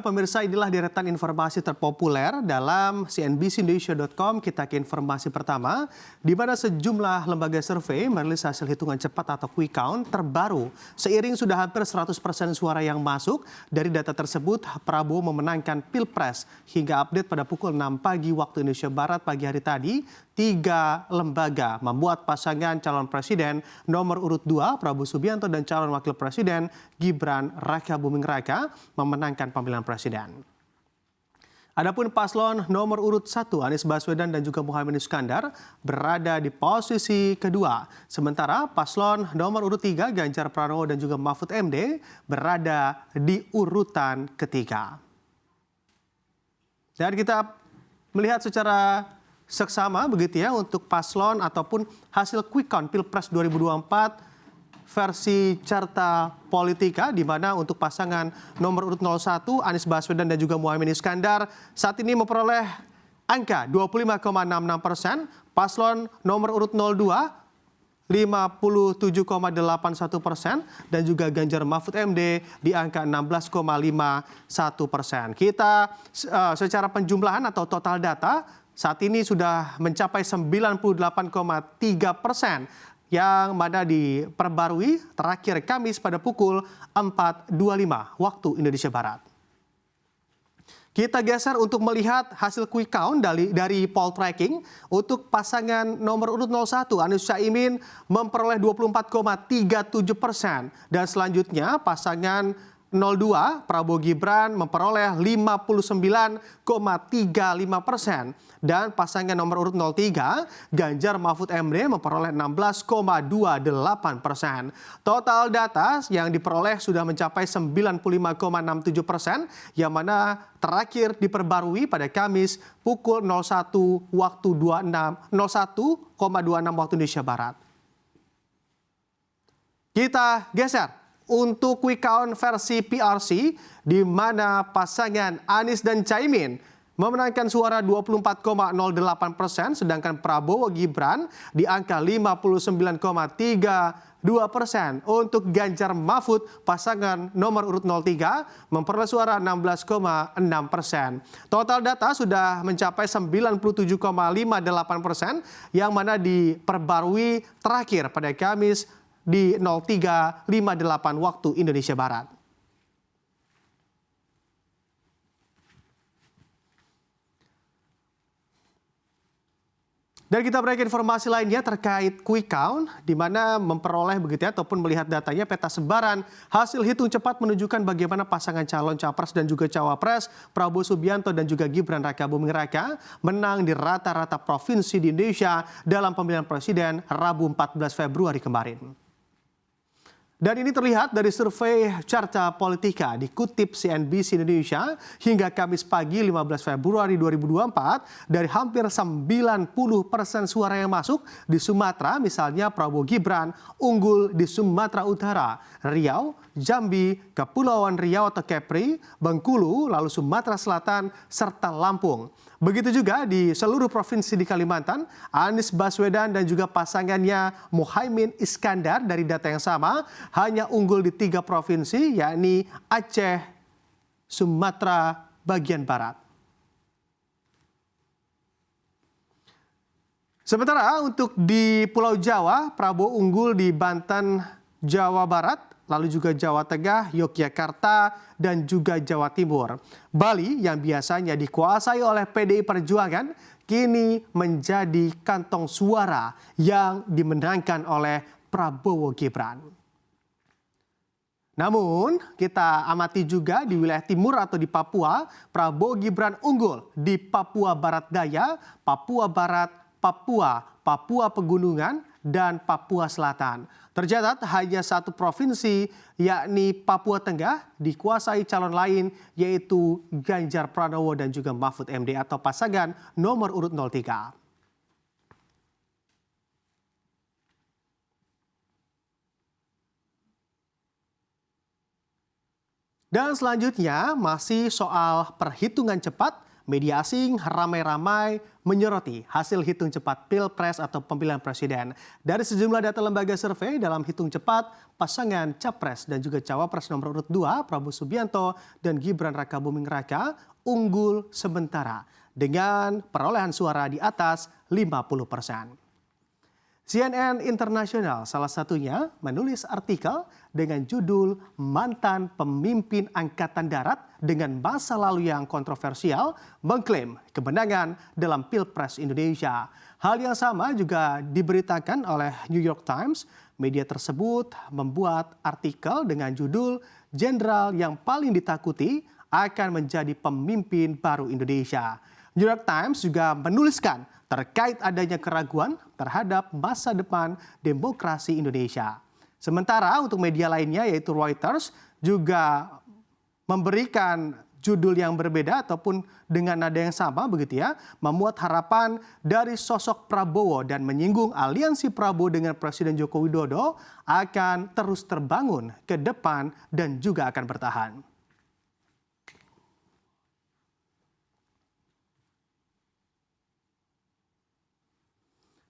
Pemirsa, inilah deretan informasi terpopuler dalam cnbcindonesia.com. Kita ke informasi pertama, di mana sejumlah lembaga survei merilis hasil hitungan cepat atau quick count terbaru. Seiring sudah hampir 100% suara yang masuk, dari data tersebut Prabowo memenangkan Pilpres. Hingga update pada pukul 6 pagi waktu Indonesia Barat pagi hari tadi, 3 lembaga membuat pasangan calon presiden nomor urut 2 Prabowo Subianto dan calon wakil presiden Gibran Rakabuming Raka memenangkan pemilihan presiden. Adapun paslon nomor urut 1 Anies Baswedan dan juga Muhaimin Iskandar berada di posisi kedua. Sementara paslon nomor urut 3 Ganjar Pranowo dan juga Mahfud MD berada di urutan ketiga. Dan kita melihat secara seksama begitu ya untuk paslon ataupun hasil quick count Pilpres 2024 versi Carta Politika, di mana untuk pasangan nomor urut 01 Anies Baswedan dan juga Muhaimin Iskandar saat ini memperoleh angka 25,66%, paslon nomor urut 02 57,81% dan juga Ganjar Mahfud MD di angka 16,51%. Kita secara penjumlahan atau total data saat ini sudah mencapai 98,3%. Yang mana diperbarui terakhir Kamis pada pukul 4.25 waktu Indonesia Barat. Kita geser untuk melihat hasil quick count dari poll tracking. Untuk pasangan nomor urut 01 Anies Caimin memperoleh 24,37%. Dan selanjutnya pasangan 02 Prabowo Gibran memperoleh 59,35%. Dan pasangan nomor urut 03 Ganjar Mahfud MD memperoleh 16,28%. Total data yang diperoleh sudah mencapai 95,67%, yang mana terakhir diperbarui pada Kamis pukul 01 waktu 01,26 waktu Indonesia Barat. Kita geser untuk quick count versi PRC, di mana pasangan Anies dan Caimin memenangkan suara 24,08%, sedangkan Prabowo Gibran di angka 59,32%. Untuk Ganjar Mahfud, pasangan nomor urut 03 memperoleh suara 16,6%. Total data sudah mencapai 97,58%, yang mana diperbarui terakhir pada Kamis di 03.58 waktu Indonesia Barat. Dan kita beralih ke informasi lainnya terkait quick count, di mana memperoleh begitu ya, ataupun melihat datanya peta sebaran hasil hitung cepat menunjukkan bagaimana pasangan calon capres dan juga cawapres Prabowo Subianto dan juga Gibran Rakabuming Raka menang di rata-rata provinsi di Indonesia dalam pemilihan presiden Rabu 14 Februari kemarin. Dan ini terlihat dari survei Carta Politika dikutip CNBC Indonesia hingga Kamis pagi 15 Februari 2024, dari hampir 90% suara yang masuk di Sumatera, misalnya Prabowo Gibran unggul di Sumatera Utara, Riau, Jambi, Kepulauan Riau atau Kepri, Bengkulu, lalu Sumatera Selatan, serta Lampung. Begitu juga di seluruh provinsi di Kalimantan, Anies Baswedan dan juga pasangannya Muhaimin Iskandar dari data yang sama hanya unggul di 3 provinsi, yakni Aceh, Sumatera bagian Barat. Sementara untuk di Pulau Jawa, Prabowo unggul di Banten, Jawa Barat, lalu juga Jawa Tengah, Yogyakarta, dan juga Jawa Timur. Bali yang biasanya dikuasai oleh PDI Perjuangan kini menjadi kantong suara yang dimenangkan oleh Prabowo Gibran. Namun kita amati juga di wilayah timur atau di Papua, Prabowo Gibran unggul di Papua Barat Daya, Papua Barat, Papua Pegunungan, dan Papua Selatan. Tercatat hanya 1 provinsi, yakni Papua Tengah, dikuasai calon lain, yaitu Ganjar Pranowo dan juga Mahfud MD atau pasangan nomor urut 03. Dan selanjutnya masih soal perhitungan cepat Media asing ramai-ramai menyoroti hasil hitung cepat Pilpres atau pemilihan presiden. Dari sejumlah data lembaga survei dalam hitung cepat, pasangan Capres dan juga Cawapres nomor urut 2, Prabowo Subianto dan Gibran Rakabuming Raka, unggul sementara dengan perolehan suara di atas 50%. CNN Internasional salah satunya menulis artikel dengan judul "Mantan Pemimpin Angkatan Darat dengan Masa Lalu yang Kontroversial Mengklaim Kemenangan dalam Pilpres Indonesia". Hal yang sama juga diberitakan oleh New York Times. Media tersebut membuat artikel dengan judul "Jenderal yang paling ditakuti akan menjadi pemimpin baru Indonesia". New York Times juga menuliskan terkait adanya keraguan terhadap masa depan demokrasi Indonesia. Sementara untuk media lainnya yaitu Reuters juga memberikan judul yang berbeda ataupun dengan nada yang sama begitu ya, memuat harapan dari sosok Prabowo dan menyinggung aliansi Prabowo dengan Presiden Joko Widodo akan terus terbangun ke depan dan juga akan bertahan.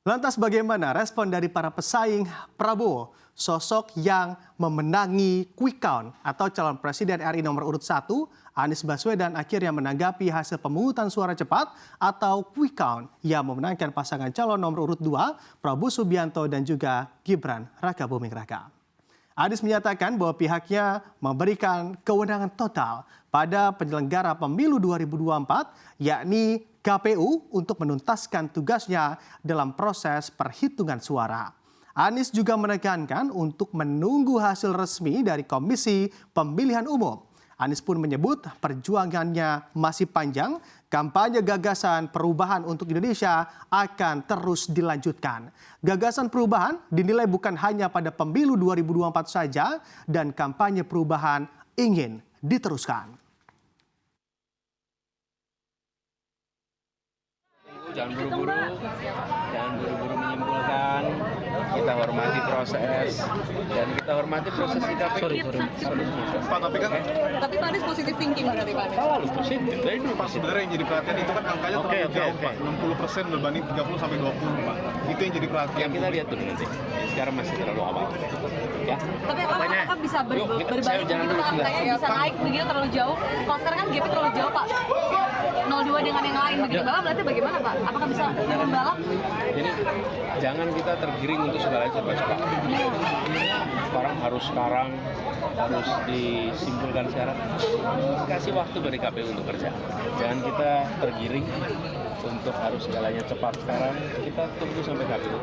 Lantas bagaimana respon dari para pesaing Prabowo, sosok yang memenangi quick count atau calon presiden RI nomor urut 1, Anies Baswedan akhirnya menanggapi hasil pemungutan suara cepat atau quick count yang memenangkan pasangan calon nomor urut 2, Prabowo Subianto dan juga Gibran Rakabuming Raka. Anies menyatakan bahwa pihaknya memberikan kewenangan total pada penyelenggara pemilu 2024, yakni KPU untuk menuntaskan tugasnya dalam proses perhitungan suara. Anies juga menekankan untuk menunggu hasil resmi dari Komisi Pemilihan Umum. Anies pun menyebut perjuangannya masih panjang, kampanye gagasan perubahan untuk Indonesia akan terus dilanjutkan. Gagasan perubahan dinilai bukan hanya pada pemilu 2024 saja dan kampanye perubahan ingin diteruskan. Jangan buru-buru menyimpulkan. Kita hormati proses dan kita hormati proses di KPU. Pak, tapi Pak Anies positif thinking berarti Pak? Selalu positif. Pak, sebenarnya yang jadi perhatian itu kan angkanya terlalu jauh Pak, 60% berbanding 30 sampai 20 Pak. Itu yang jadi perhatian. Kita lihat dulu nanti. Sekarang masih terlalu awal. Ya. Tapi apakah bisa berbalik begitu angkanya bisa naik begitu terlalu jauh? Kalau sekarang kan gapnya terlalu jauh Pak. 02 dengan yang lain begitu. Bapak berarti bagaimana Pak? Apakah bisa membalap? Jadi jangan kita tergiring untuk segala cepat-cepat. Sekarang harus disimpulkan sekarang. Kasih waktu bagi KPU untuk kerja. Jangan kita tergiring untuk harus segalanya cepat sekarang. Kita tunggu sampai KPU.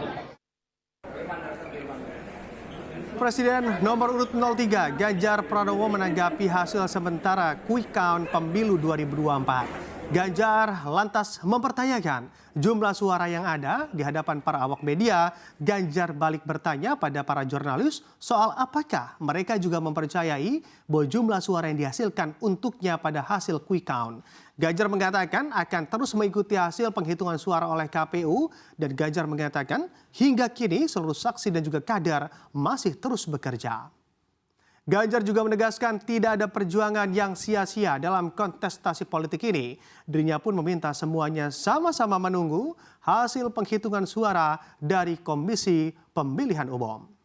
Presiden nomor urut 03 Ganjar Pranowo menanggapi hasil sementara quick count pemilu 2024. Ganjar lantas mempertanyakan jumlah suara yang ada di hadapan para awak media. Ganjar balik bertanya pada para jurnalis soal apakah mereka juga mempercayai bahwa jumlah suara yang dihasilkan untuknya pada hasil quick count. Ganjar mengatakan akan terus mengikuti hasil penghitungan suara oleh KPU dan Ganjar mengatakan hingga kini seluruh saksi dan juga kader masih terus bekerja. Ganjar juga menegaskan tidak ada perjuangan yang sia-sia dalam kontestasi politik ini. Dirinya pun meminta semuanya sama-sama menunggu hasil penghitungan suara dari Komisi Pemilihan Umum.